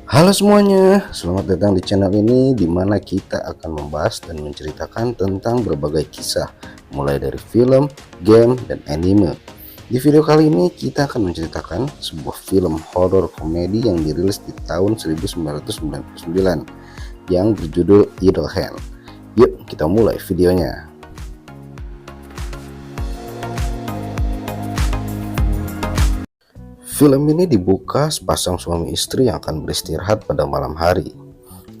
Halo semuanya, selamat datang di channel ini di mana kita akan membahas dan menceritakan tentang berbagai kisah mulai dari film, game, dan anime. Di video kali ini kita akan menceritakan sebuah film horor komedi yang dirilis di tahun 1999 yang berjudul Idle Hand. Yuk kita mulai videonya. Film ini dibuka sepasang suami istri yang akan beristirahat pada malam hari.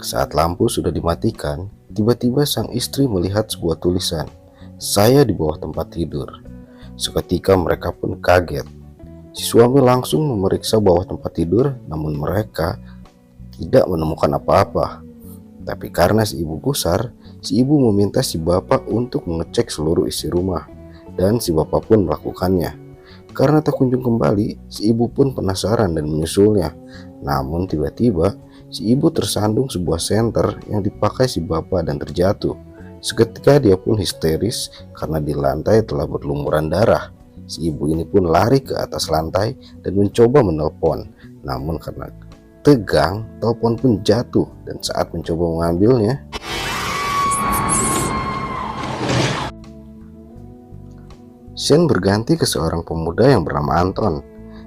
Saat lampu sudah dimatikan, tiba-tiba sang istri melihat sebuah tulisan, "Saya di bawah tempat tidur." Seketika mereka pun kaget. Si suami langsung memeriksa bawah tempat tidur, namun mereka tidak menemukan apa-apa. Tapi karena si ibu gusar, si ibu meminta si bapak untuk mengecek seluruh isi rumah, dan si bapak pun melakukannya. Karena tak kunjung kembali, si ibu pun penasaran dan menyusulnya. Namun tiba-tiba, si ibu tersandung sebuah senter yang dipakai si bapak dan terjatuh. Seketika dia pun histeris karena di lantai telah berlumuran darah. Si ibu ini pun lari ke atas lantai dan mencoba menelpon. Namun karena tegang, telepon pun jatuh, dan saat mencoba mengambilnya, scene berganti ke seorang pemuda yang bernama Anton,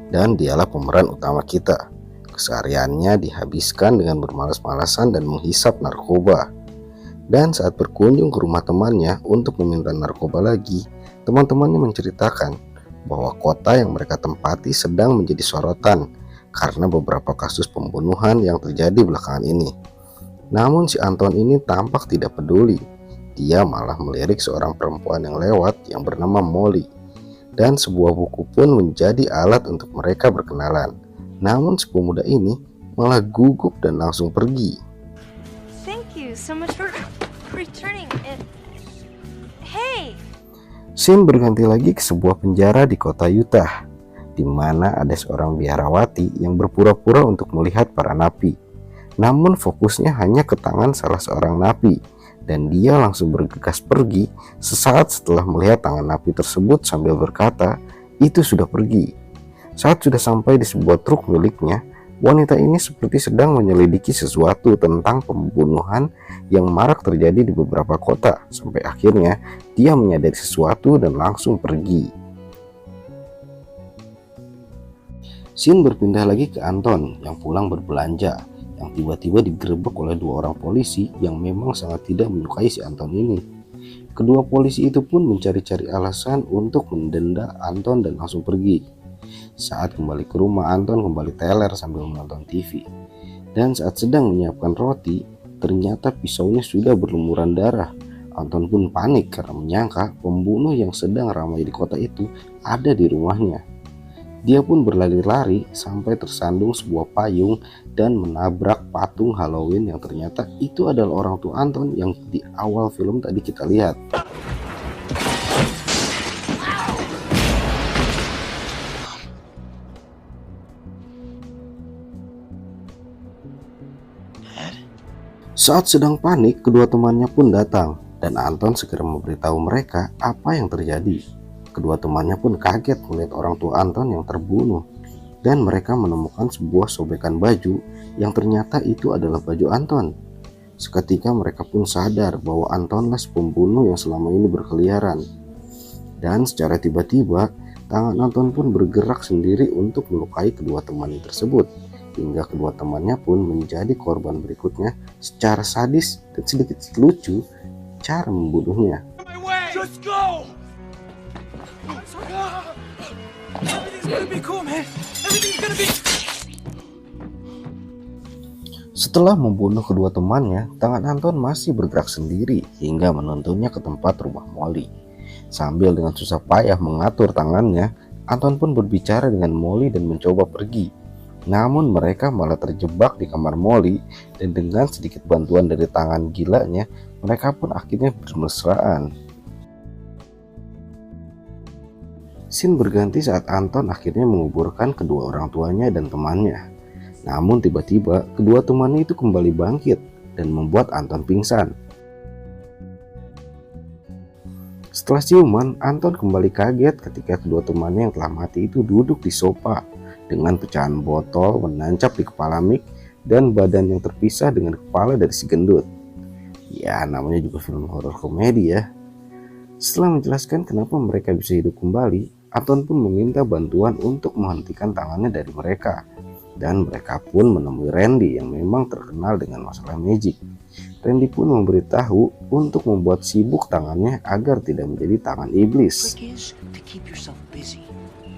dan dialah pemeran utama kita. Kesehariannya dihabiskan dengan bermalas-malasan dan menghisap narkoba. Dan saat berkunjung ke rumah temannya untuk meminta narkoba lagi, teman-temannya menceritakan bahwa kota yang mereka tempati sedang menjadi sorotan karena beberapa kasus pembunuhan yang terjadi belakangan ini. Namun si Anton ini tampak tidak peduli. Dia malah melirik seorang perempuan yang lewat yang bernama Molly, dan sebuah buku pun menjadi alat untuk mereka berkenalan. Namun si pemuda ini malah gugup dan langsung pergi. Thank you so much for returning it. Hey! Scene berganti lagi ke sebuah penjara di kota Utah, di mana ada seorang biarawati yang berpura-pura untuk melihat para napi. Namun fokusnya hanya ke tangan salah seorang napi, dan dia langsung bergegas pergi sesaat setelah melihat tangan napi tersebut sambil berkata, "Itu sudah pergi." Saat sudah sampai di sebuah truk miliknya, wanita ini seperti sedang menyelidiki sesuatu tentang pembunuhan yang marak terjadi di beberapa kota, sampai akhirnya dia menyadari sesuatu dan langsung pergi. Scene berpindah lagi ke Anton yang pulang berbelanja, yang tiba-tiba digerebek oleh dua orang polisi yang memang sangat tidak menyukai si Anton ini. Kedua polisi itu pun mencari-cari alasan untuk mendenda Anton dan langsung pergi. Saat kembali ke rumah, Anton kembali teler sambil menonton TV. Dan saat sedang menyiapkan roti, ternyata pisaunya sudah berlumuran darah. Anton pun panik karena menyangka pembunuh yang sedang ramai di kota itu ada di rumahnya. Dia pun berlari-lari sampai tersandung sebuah payung dan menabrak patung Halloween yang ternyata itu adalah orang tua Anton yang di awal film tadi kita lihat. Saat sedang panik, kedua temannya pun datang dan Anton segera memberitahu mereka apa yang terjadi. Kedua temannya pun kaget melihat orang tua Anton yang terbunuh, dan mereka menemukan sebuah sobekan baju yang ternyata itu adalah baju Anton. Seketika mereka pun sadar bahwa Antonlah pembunuh yang selama ini berkeliaran. Dan secara tiba-tiba, tangan Anton pun bergerak sendiri untuk melukai kedua teman tersebut, hingga kedua temannya pun menjadi korban berikutnya secara sadis dan sedikit lucu cara membunuhnya. Just go! Everything's gonna be cool, man. Everything's gonna be... Setelah membunuh kedua temannya, tangan Anton masih bergerak sendiri hingga menuntunnya ke tempat rumah Molly. Sambil dengan susah payah mengatur tangannya, Anton pun berbicara dengan Molly dan mencoba pergi. Namun mereka malah terjebak di kamar Molly, dan dengan sedikit bantuan dari tangan gilanya, mereka pun akhirnya bermesraan. Scene berganti saat Anton akhirnya menguburkan kedua orang tuanya dan temannya. Namun tiba-tiba kedua temannya itu kembali bangkit dan membuat Anton pingsan. Setelah siuman, Anton kembali kaget ketika kedua temannya yang telah mati itu duduk di sofa dengan pecahan botol menancap di kepala Mick dan badan yang terpisah dengan kepala dari si gendut. Ya, namanya juga film horor komedi ya. Setelah menjelaskan kenapa mereka bisa hidup kembali, Anton pun meminta bantuan untuk menghentikan tangannya dari mereka. Dan mereka pun menemui Randy yang memang terkenal dengan masalah magic. Randy pun memberitahu untuk membuat sibuk tangannya agar tidak menjadi tangan iblis. Trick is to keep yourself busy.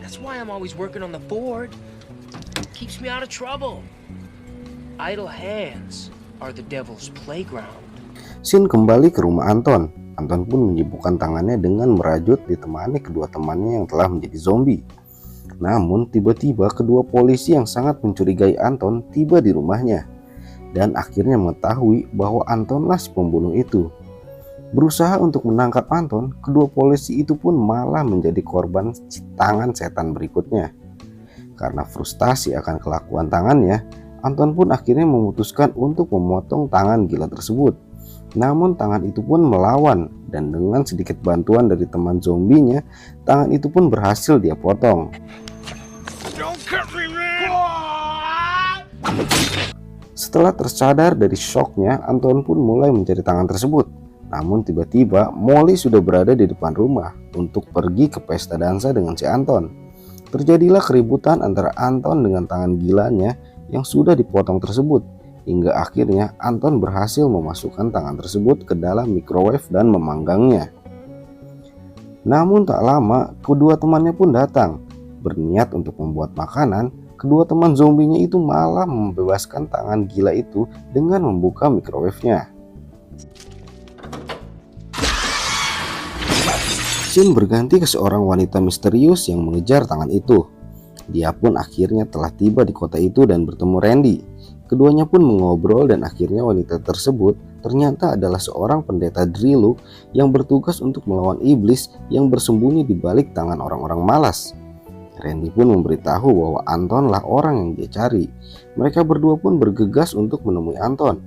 That's why I'm always working on the board. Keeps me out of trouble. Idle hands are the devil's playground. Sin kembali ke rumah Anton. Anton pun menyibukkan tangannya dengan merajut ditemani kedua temannya yang telah menjadi zombie. Namun tiba-tiba kedua polisi yang sangat mencurigai Anton tiba di rumahnya dan akhirnya mengetahui bahwa Antonlah si pembunuh itu. Berusaha untuk menangkap Anton, kedua polisi itu pun malah menjadi korban tangan setan berikutnya. Karena frustasi akan kelakuan tangannya, Anton pun akhirnya memutuskan untuk memotong tangan gila tersebut. Namun tangan itu pun melawan dan dengan sedikit bantuan dari teman zombinya, tangan itu pun berhasil dia potong. Setelah tersadar dari syoknya, Anton pun mulai mencari tangan tersebut. Namun tiba-tiba Molly sudah berada di depan rumah untuk pergi ke pesta dansa dengan si Anton. Terjadilah keributan antara Anton dengan tangan gilanya yang sudah dipotong tersebut. Hingga akhirnya Anton berhasil memasukkan tangan tersebut ke dalam microwave dan memanggangnya. Namun tak lama kedua temannya pun datang. Berniat untuk membuat makanan, kedua teman zombinya itu malah membebaskan tangan gila itu dengan membuka microwave-nya. Scene berganti ke seorang wanita misterius yang mengejar tangan itu. Dia pun akhirnya telah tiba di kota itu dan bertemu Randy. Keduanya pun mengobrol dan akhirnya wanita tersebut ternyata adalah seorang pendeta Driluk yang bertugas untuk melawan iblis yang bersembunyi di balik tangan orang-orang malas. Randy pun memberitahu bahwa Antonlah orang yang dia cari. Mereka berdua pun bergegas untuk menemui Anton.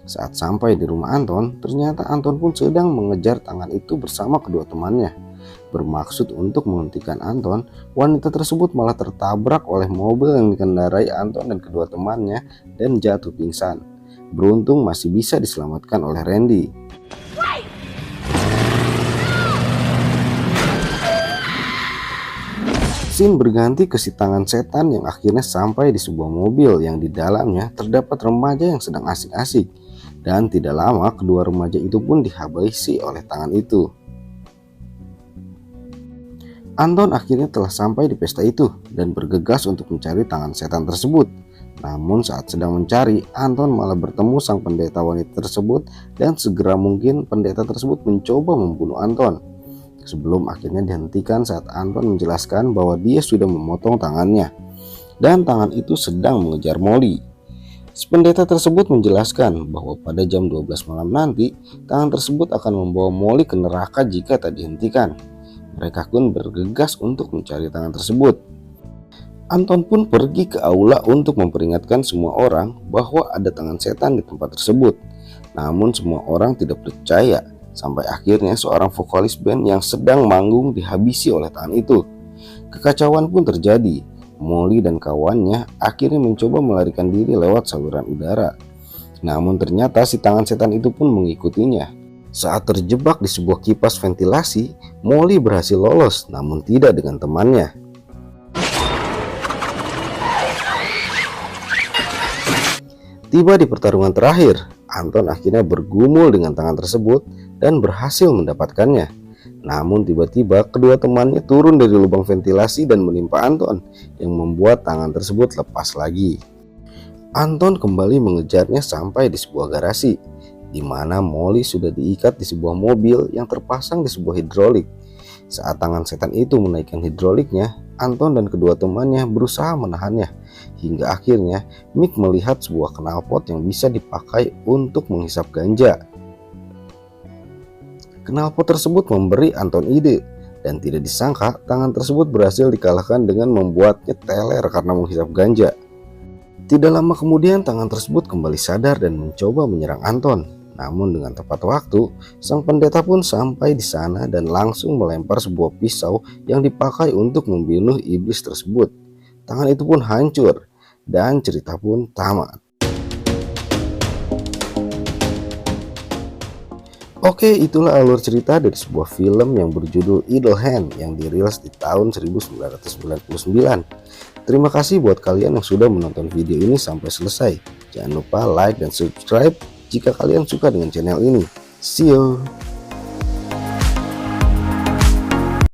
Saat sampai di rumah Anton, ternyata Anton pun sedang mengejar tangan itu bersama kedua temannya. Bermaksud untuk menghentikan Anton, wanita tersebut malah tertabrak oleh mobil yang dikendarai Anton dan kedua temannya dan jatuh pingsan. Beruntung masih bisa diselamatkan oleh Randy. Scene berganti ke si tangan setan yang akhirnya sampai di sebuah mobil yang di dalamnya terdapat remaja yang sedang asik-asik. Dan tidak lama kedua remaja itu pun dihabisi oleh tangan itu. Anton akhirnya telah sampai di pesta itu dan bergegas untuk mencari tangan setan tersebut. Namun saat sedang mencari, Anton malah bertemu sang pendeta wanita tersebut dan segera mungkin pendeta tersebut mencoba membunuh Anton. Sebelum akhirnya dihentikan saat Anton menjelaskan bahwa dia sudah memotong tangannya dan tangan itu sedang mengejar Molly. Si pendeta tersebut menjelaskan bahwa pada jam 12 malam nanti, tangan tersebut akan membawa Molly ke neraka jika tak dihentikan. Mereka pun bergegas untuk mencari tangan tersebut. Anton pun pergi ke aula untuk memperingatkan semua orang bahwa ada tangan setan di tempat tersebut. Namun semua orang tidak percaya, sampai akhirnya seorang vokalis band yang sedang manggung dihabisi oleh tangan itu. Kekacauan pun terjadi. Molly dan kawannya akhirnya mencoba melarikan diri lewat saluran udara. Namun ternyata si tangan setan itu pun mengikutinya. Saat terjebak di sebuah kipas ventilasi, Molly berhasil lolos namun tidak dengan temannya. Tiba di pertarungan terakhir, Anton akhirnya bergumul dengan tangan tersebut dan berhasil mendapatkannya. Namun tiba-tiba kedua temannya turun dari lubang ventilasi dan menimpa Anton yang membuat tangan tersebut lepas lagi. Anton kembali mengejarnya sampai di sebuah garasi di mana Molly sudah diikat di sebuah mobil yang terpasang di sebuah hidrolik. Saat tangan setan itu menaikkan hidroliknya, Anton dan kedua temannya berusaha menahannya hingga akhirnya Mick melihat sebuah knalpot yang bisa dipakai untuk menghisap ganja. Knalpot tersebut memberi Anton ide dan tidak disangka tangan tersebut berhasil dikalahkan dengan membuatnya teler karena menghisap ganja. Tidak lama kemudian tangan tersebut kembali sadar dan mencoba menyerang Anton. Namun dengan tepat waktu, sang pendeta pun sampai di sana dan langsung melempar sebuah pisau yang dipakai untuk membunuh iblis tersebut. Tangan itu pun hancur dan cerita pun tamat. Oke, itulah alur cerita dari sebuah film yang berjudul Idle Hand yang dirilis di tahun 1999. Terima kasih buat kalian yang sudah menonton video ini sampai selesai. Jangan lupa like dan subscribe jika kalian suka dengan channel ini. See you!